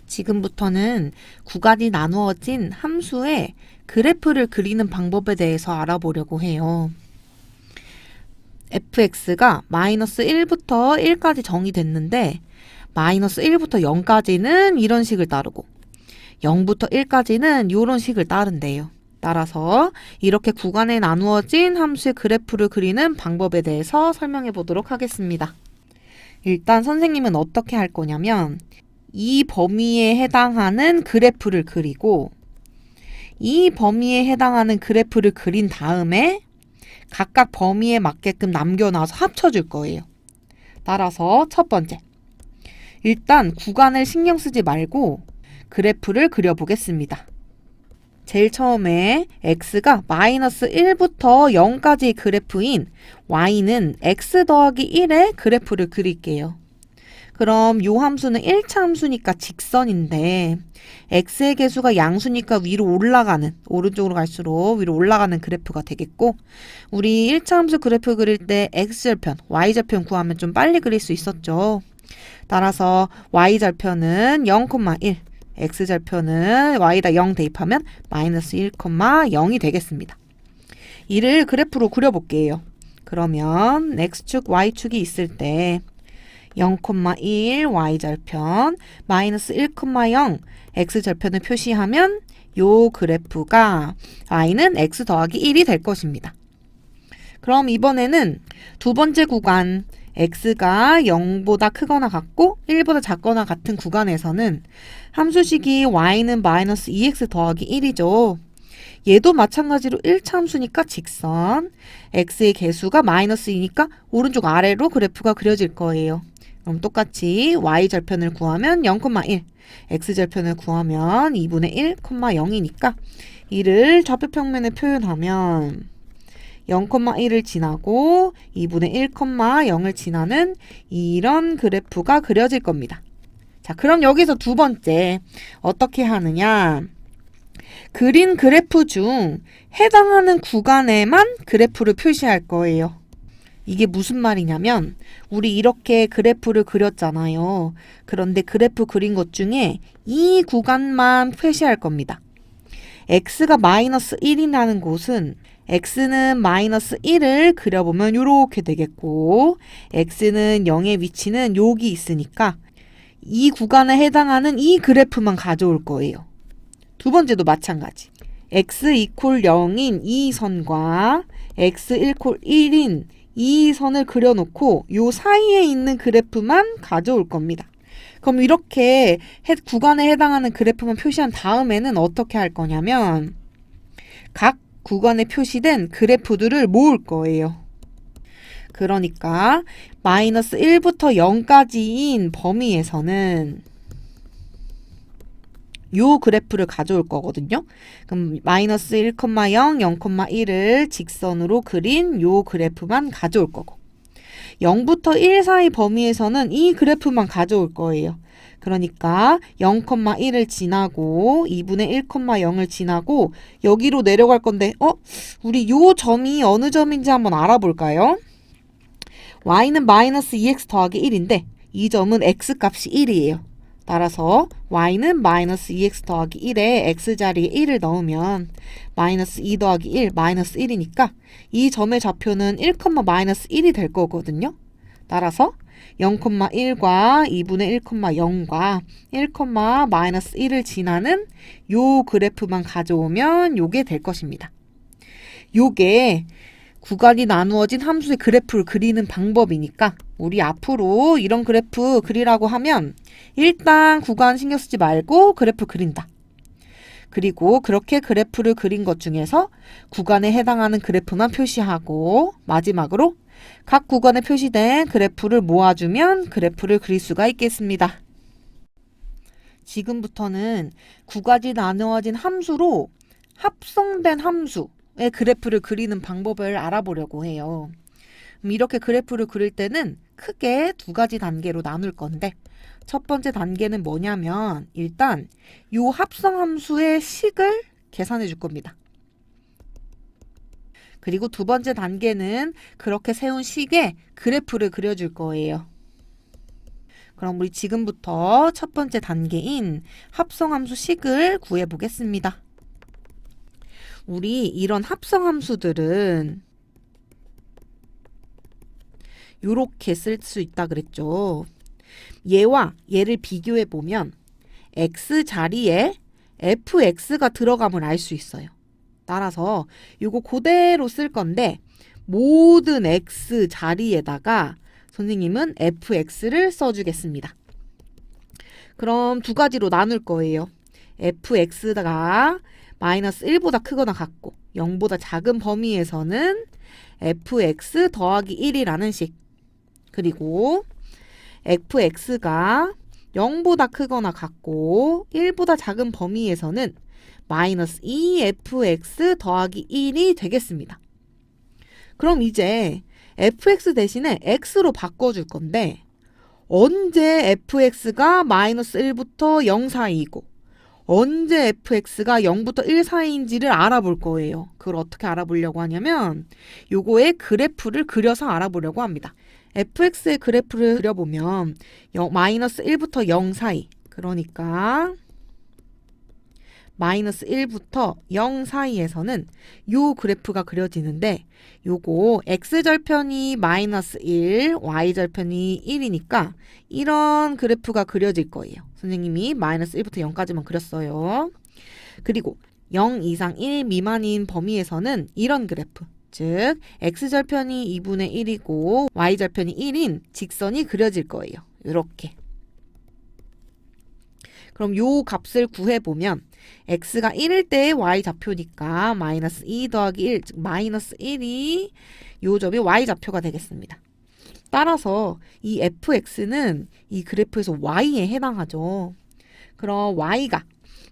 지금부터는 구간이 나누어진 함수의 그래프를 그리는 방법에 대해서 알아보려고 해요. fx가 마이너스 1부터 1까지 정의됐는데 마이너스 1부터 0까지는 이런 식을 따르고 0부터 1까지는 이런 식을 따른대요. 따라서 이렇게 구간에 나누어진 함수의 그래프를 그리는 방법에 대해서 설명해 보도록 하겠습니다. 일단 선생님은 어떻게 할 거냐면 이 범위에 해당하는 그래프를 그리고 이 범위에 해당하는 그래프를 그린 다음에 각각 범위에 맞게끔 남겨놔서 합쳐줄 거예요. 따라서 첫 번째, 일단 구간을 신경 쓰지 말고 그래프를 그려보겠습니다. 제일 처음에 x가 마이너스 1부터 0까지 그래프인 y는 x 더하기 1의 그래프를 그릴게요. 그럼 요 함수는 1차 함수니까 직선인데 x의 개수가 양수니까 위로 올라가는, 오른쪽으로 갈수록 위로 올라가는 그래프가 되겠고, 우리 1차 함수 그래프 그릴 때 x절편, y절편 구하면 좀 빨리 그릴 수 있었죠. 따라서 y절편은 0,1, x절편은 y에다 0 대입하면 마이너스 1,0이 되겠습니다. 이를 그래프로 그려볼게요. 그러면 x축, y축이 있을 때 0,1 y절편, 마이너스 1,0 x절편을 표시하면 요 그래프가 y는 x 더하기 1이 될 것입니다. 그럼 이번에는 두 번째 구간 x가 0보다 크거나 같고 1보다 작거나 같은 구간에서는 함수식이 y는 마이너스 2x 더하기 1이죠. 얘도 마찬가지로 1차 함수니까 직선, x의 개수가 마이너스 2니까 오른쪽 아래로 그래프가 그려질 거예요. 그럼 똑같이 y절편을 구하면 0,1, x절편을 구하면 2분의 1,0이니까 이를 좌표평면에 표현하면 0,1을 지나고 2분의 1,0을 지나는 이런 그래프가 그려질 겁니다. 자, 그럼 여기서 두 번째 어떻게 하느냐? 그린 그래프 중 해당하는 구간에만 그래프를 표시할 거예요. 이게 무슨 말이냐면 우리 이렇게 그래프를 그렸잖아요. 그런데 그래프 그린 것 중에 이 구간만 표시할 겁니다. x가 마이너스 1이라는 곳은 x는 마이너스 1을 그려보면 이렇게 되겠고 x는 0의 위치는 여기 있으니까 이 구간에 해당하는 이 그래프만 가져올 거예요. 두 번째도 마찬가지. x 이퀄 0인 이 선과 x 이퀄 1인 이 선을 그려놓고 요 사이에 있는 그래프만 가져올 겁니다. 그럼 이렇게 구간에 해당하는 그래프만 표시한 다음에는 어떻게 할 거냐면 각 구간에 표시된 그래프들을 모을 거예요. 그러니까 마이너스 1부터 0까지인 범위에서는 요 그래프를 가져올 거거든요. 그럼 마이너스 1,0, 0,1을 직선으로 그린 요 그래프만 가져올 거고 0부터 1 사이 범위에서는 이 그래프만 가져올 거예요. 그러니까 0,1을 지나고 2분의 1,0을 지나고 여기로 내려갈 건데 우리 요 점이 어느 점인지 한번 알아볼까요? y는 마이너스 2x 더하기 1인데 이 점은 x값이 1이에요. 따라서 y는 마이너스 2x 더하기 1에 x자리에 1을 넣으면 마이너스 2 더하기 1, 마이너스 1이니까 이 점의 좌표는 1, 마이너스 1이 될 거거든요. 따라서 0,1과 2분의 1,0과 1, 마이너스 1을 지나는 요 그래프만 가져오면 요게 될 것입니다. 요게 구간이 나누어진 함수의 그래프를 그리는 방법이니까 우리 앞으로 이런 그래프 그리라고 하면 일단 구간 신경 쓰지 말고 그래프 그린다. 그리고 그렇게 그래프를 그린 것 중에서 구간에 해당하는 그래프만 표시하고 마지막으로 각 구간에 표시된 그래프를 모아주면 그래프를 그릴 수가 있겠습니다. 지금부터는 구간이 나누어진 함수로 합성된 함수의 그래프를 그리는 방법을 알아보려고 해요. 이렇게 그래프를 그릴 때는 크게 두 가지 단계로 나눌 건데 첫 번째 단계는 뭐냐면 일단 요 합성함수의 식을 계산해 줄 겁니다. 그리고 두 번째 단계는 그렇게 세운 식에 그래프를 그려줄 거예요. 그럼 우리 지금부터 첫 번째 단계인 합성함수 식을 구해보겠습니다. 우리 이런 합성함수들은 이렇게 쓸 수 있다 그랬죠. 얘와 얘를 비교해보면 x 자리에 fx가 들어감을 알 수 있어요. 따라서 이거 그대로 쓸 건데 모든 x 자리에다가 선생님은 fx를 써주겠습니다. 그럼 두 가지로 나눌 거예요. fx가 마이너스 1보다 크거나 같고 0보다 작은 범위에서는 fx 더하기 1이라는 식. 그리고 fx가 0보다 크거나 같고 1보다 작은 범위에서는 마이너스 2fx 더하기 1이 되겠습니다. 그럼 이제 fx 대신에 x로 바꿔줄 건데 언제 fx가 마이너스 1부터 0 사이이고 언제 fx가 0부터 1 사이인지를 알아볼 거예요. 그걸 어떻게 알아보려고 하냐면 요거의 그래프를 그려서 알아보려고 합니다. fx의 그래프를 그려보면 마이너스 1부터 0 사이, 그러니까 마이너스 1부터 0 사이에서는 요 그래프가 그려지는데 요거 x절편이 마이너스 1, y절편이 1이니까 이런 그래프가 그려질 거예요. 선생님이 마이너스 1부터 0까지만 그렸어요. 그리고 0 이상 1 미만인 범위에서는 이런 그래프, 즉 x절편이 2분의 1이고 y절편이 1인 직선이 그려질 거예요. 이렇게. 그럼 요 값을 구해보면 x가 1일 때의 y좌표니까 마이너스 2 더하기 1, 즉 마이너스 1이 요 점이 y좌표가 되겠습니다. 따라서 이 fx는 이 그래프에서 y에 해당하죠. 그럼 y가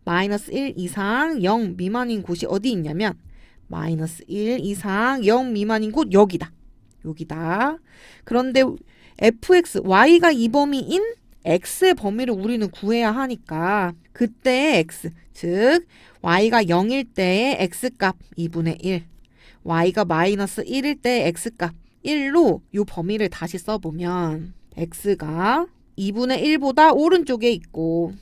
마이너스 1 이상 0 미만인 곳이 어디 있냐면 마이너스 1 이상 0 미만인 곳 여기다. 여기다. 그런데 fx, y가 이 범위인 x의 범위를 우리는 구해야 하니까 그때의 x, 즉 y가 0일 때의 x값 2분의 1, y가 마이너스 1일 때의 x값 1로 이 범위를 다시 써보면 x가 2분의 1보다 오른쪽에 있고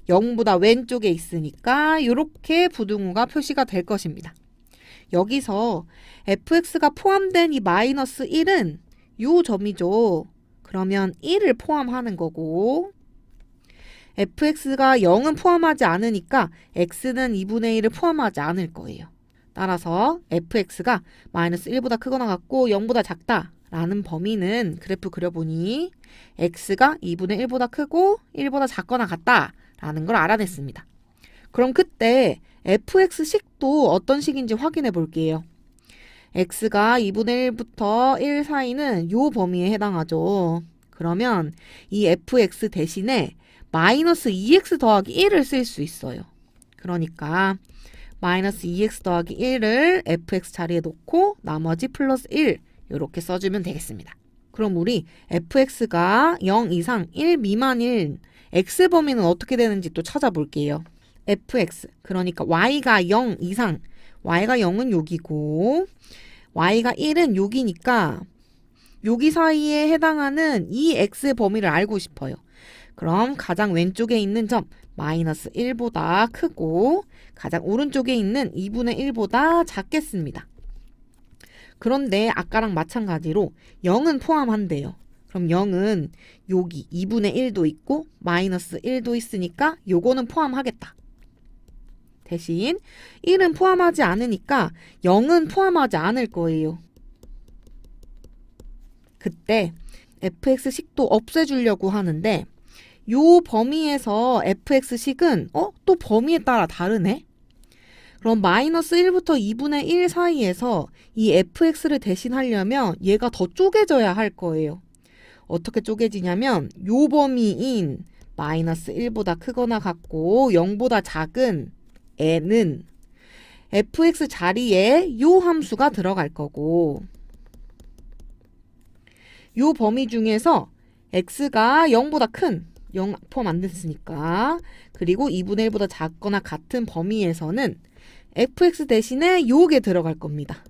0보다 왼쪽에 있으니까 이렇게 부등호가 표시가 될 것입니다. 여기서 fx가 포함된 이 마이너스 1은 이 점이죠. 그러면 1을 포함하는 거고 fx가 0은 포함하지 않으니까 x는 2분의 1을 포함하지 않을 거예요. 따라서 fx가 마이너스 1보다 크거나 같고 0보다 작다라는 범위는 그래프 그려보니 x가 2분의 1보다 크고 1보다 작거나 같다라는 걸 알아냈습니다. 그럼 그때 fx식도 어떤 식인지 확인해 볼게요. x가 2분의 1부터 1 사이는 요 범위에 해당하죠. 그러면 이 fx 대신에 마이너스 2x 더하기 1을 쓸 수 있어요. 그러니까 마이너스 2x 더하기 1을 fx 자리에 놓고 나머지 플러스 1 이렇게 써주면 되겠습니다. 그럼 우리 fx가 0 이상 1 미만인 x 범위는 어떻게 되는지 또 찾아볼게요. fx, 그러니까 y가 0 이상, y가 0은 여기고 y가 1은 여기니까 여기 사이에 해당하는 이 x의 범위를 알고 싶어요. 그럼 가장 왼쪽에 있는 점 마이너스 1보다 크고 가장 오른쪽에 있는 2분의 1보다 작겠습니다. 그런데 아까랑 마찬가지로 0은 포함한대요. 그럼 0은 여기 2분의 1도 있고 마이너스 1도 있으니까 요거는 포함하겠다. 대신 1은 포함하지 않으니까 0은 포함하지 않을 거예요. 그때 fx식도 없애주려고 하는데 요 범위에서 fx식은 또 범위에 따라 다르네? 그럼 마이너스 1부터 2분의 1 사이에서 이 fx를 대신하려면 얘가 더 쪼개져야 할 거예요. 어떻게 쪼개지냐면 요 범위인 마이너스 1보다 크거나 같고 0보다 작은 애는 fx 자리에 요 함수가 들어갈 거고 요 범위 중에서 x가 0보다 큰 0 포함 안 됐으니까 그리고 2분의 1보다 작거나 같은 범위에서는 fx 대신에 요게 들어갈 겁니다.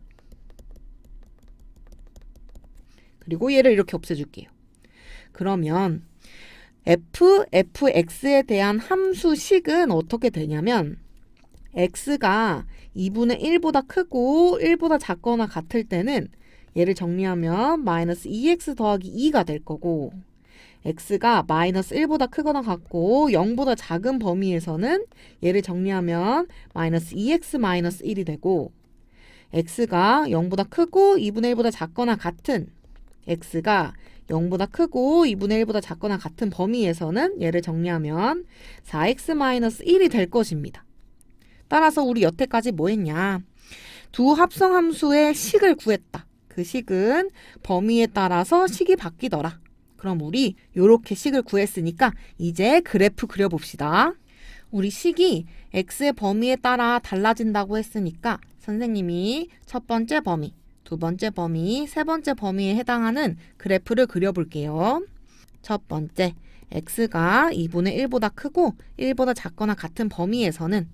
그리고 얘를 이렇게 없애줄게요. 그러면 fx에 대한 함수식은 어떻게 되냐면 x가 2분의 1보다 크고 1보다 작거나 같을 때는 얘를 정리하면 마이너스 2x 더하기 2가 될 거고 x가 마이너스 1보다 크거나 같고 0보다 작은 범위에서는 얘를 정리하면 마이너스 2x 마이너스 1이 되고 x가 0보다 크고 2분의 1보다 작거나 같은 x가 0보다 크고 2분의 1보다 작거나 같은 범위에서는 얘를 정리하면 4x 마이너스 1이 될 것입니다. 따라서 우리 여태까지 뭐 했냐? 두 합성함수의 식을 구했다. 그 식은 범위에 따라서 식이 바뀌더라. 그럼 우리 요렇게 식을 구했으니까 이제 그래프 그려봅시다. 우리 식이 x의 범위에 따라 달라진다고 했으니까 선생님이 첫 번째 범위, 두 번째 범위, 세 번째 범위에 해당하는 그래프를 그려볼게요. 첫 번째, x가 2분의 1보다 크고 1보다 작거나 같은 범위에서는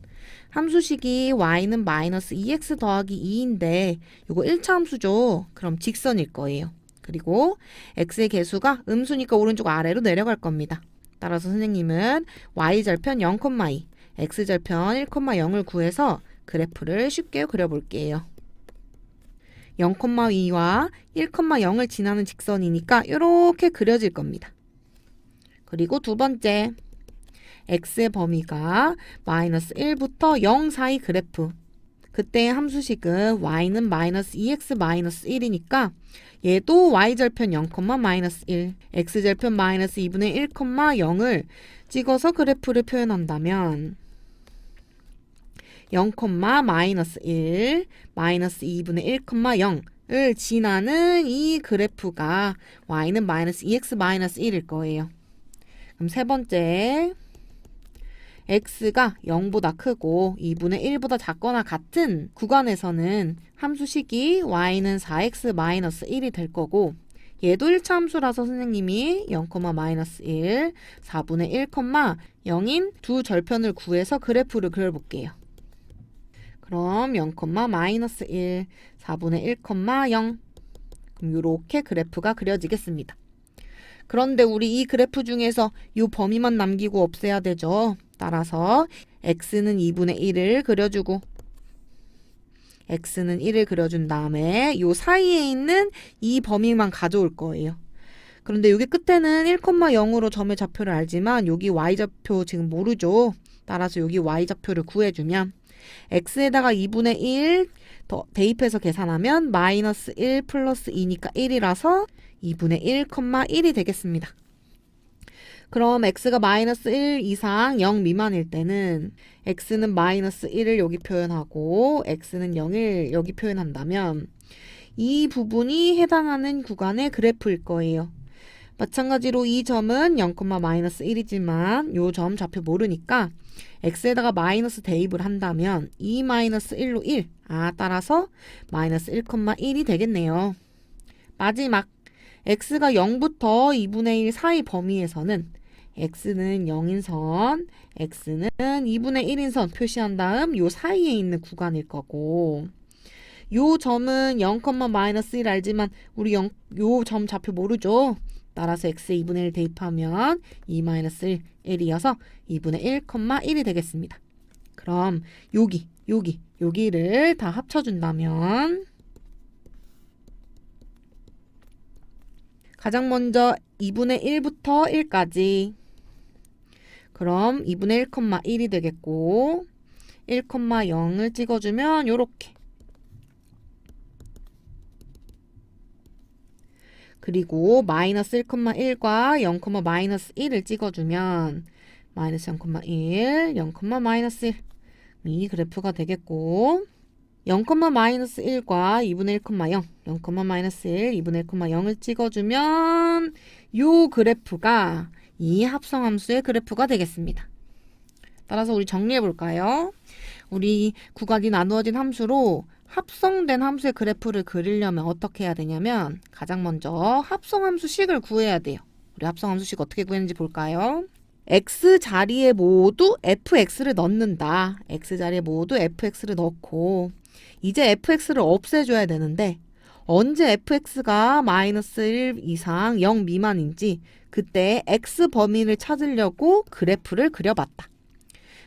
함수식이 y는 마이너스 2x 더하기 2인데 이거 1차 함수죠. 그럼 직선일 거예요. 그리고 x의 개수가 음수니까 오른쪽 아래로 내려갈 겁니다. 따라서 선생님은 y절편 0,2, x절편 1,0을 구해서 그래프를 쉽게 그려볼게요. 0,2와 1,0을 지나는 직선이니까 이렇게 그려질 겁니다. 그리고 두 번째, x의 범위가 마이너스 1부터 0 사이 그래프. 그때의 함수식은 y는 마이너스 2x 마이너스 1이니까 얘도 y절편 0, 마이너스 1, x절편 마이너스 2분의 1, 0을 찍어서 그래프를 표현한다면 0, 마이너스 1, 마이너스 2분의 1, 0을 지나는 이 그래프가 y는 마이너스 2x 마이너스 1일 거예요. 그럼 세 번째, x가 0보다 크고 2분의 1보다 작거나 같은 구간에서는 함수식이 y는 4x 마이너스 1이 될 거고 얘도 1차 함수라서 선생님이 0, 마이너스 1, 4분의 1, 0인 두 절편을 구해서 그래프를 그려볼게요. 그럼 0, 마이너스 1, 4분의 1, 0 그럼 이렇게 그래프가 그려지겠습니다. 그런데 우리 이 그래프 중에서 이 범위만 남기고 없애야 되죠. 따라서 x는 2분의 1을 그려주고 x는 1을 그려준 다음에 이 사이에 있는 이 범위만 가져올 거예요. 그런데 여기 끝에는 1,0으로 점의 좌표를 알지만 여기 y좌표 지금 모르죠. 따라서 여기 y좌표를 구해주면 x에다가 2분의 1 더 대입해서 계산하면 마이너스 1 플러스 2니까 1이라서 2분의 1,1이 되겠습니다. 그럼 x가 마이너스 1 이상 0 미만일 때는 x는 마이너스 1을 여기 표현하고 x는 0을 여기 표현한다면 이 부분이 해당하는 구간의 그래프일 거예요. 마찬가지로 이 점은 0, 마이너스 1이지만 이 점 좌표 모르니까 x에다가 마이너스 대입을 한다면 2 마이너스 1로 1. 따라서 마이너스 1,1이 되겠네요. 마지막 x가 0부터 2분의 1 사이 범위에서는 x는 0인 선, x는 2분의 1인 선 표시한 다음 요 사이에 있는 구간일 거고 요 점은 0, 마이너스 1 알지만 우리 요 점 좌표 모르죠. 따라서 x에 2분의 1 대입하면 2 마이너스 1이어서 2분의 1,1이 되겠습니다. 그럼 여기를 다 합쳐준다면 가장 먼저 2분의 1부터 1까지 그럼 2분의 1,1이 되겠고 1,0을 찍어주면 요렇게 그리고 마이너스 1,1과 0, 마이너스 1을 찍어주면 마이너스 0,1, 0, 마이너스 1 이 그래프가 되겠고 0, 마이너스 1과 2분의 1,0, 0, 마이너스 1, 2분의 1,0을 찍어주면 요 그래프가 이 합성함수의 그래프가 되겠습니다. 따라서 우리 정리해 볼까요? 우리 구간이 나누어진 함수로 합성된 함수의 그래프를 그리려면 어떻게 해야 되냐면 가장 먼저 합성함수식을 구해야 돼요. 우리 합성함수식 어떻게 구했는지 볼까요? x 자리에 모두 fx를 넣는다. x 자리에 모두 fx를 넣고 이제 fx를 없애줘야 되는데 언제 fx가 마이너스 1 이상 0 미만인지 그때 x 범위를 찾으려고 그래프를 그려봤다.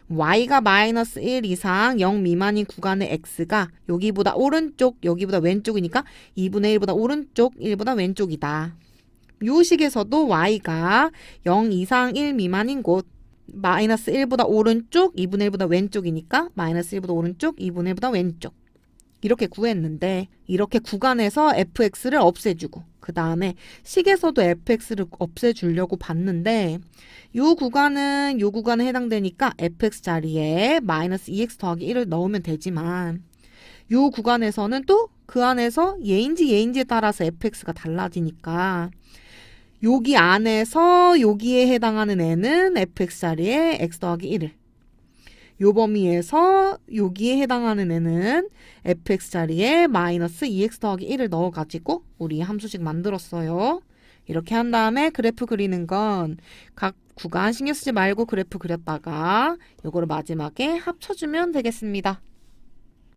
y가 마이너스 1 이상 0 미만인 구간의 x가 여기보다 오른쪽, 여기보다 왼쪽이니까 2분의 1보다 오른쪽, 1보다 왼쪽이다. 요 식에서도 y가 0 이상 1 미만인 곳, 마이너스 1보다 오른쪽, 2분의 1보다 왼쪽이니까 마이너스 1보다 오른쪽, 2분의 1보다 왼쪽. 이렇게 구했는데 이렇게 구간에서 fx를 없애주고 그 다음에 식에서도 fx를 없애주려고 봤는데 요 구간은 요 구간에 해당되니까 fx 자리에 마이너스 2x 더하기 1을 넣으면 되지만 요 구간에서는 또 그 안에서 얘인지 얘인지에 따라서 fx가 달라지니까 여기 안에서 여기에 해당하는 애는 fx 자리에 x 더하기 1을 요 범위에서 여기에 해당하는 애는 fx 자리에 마이너스 2x 더하기 1을 넣어가지고 우리 함수식 만들었어요. 이렇게 한 다음에 그래프 그리는 건 각 구간 신경 쓰지 말고 그래프 그렸다가 요거를 마지막에 합쳐주면 되겠습니다.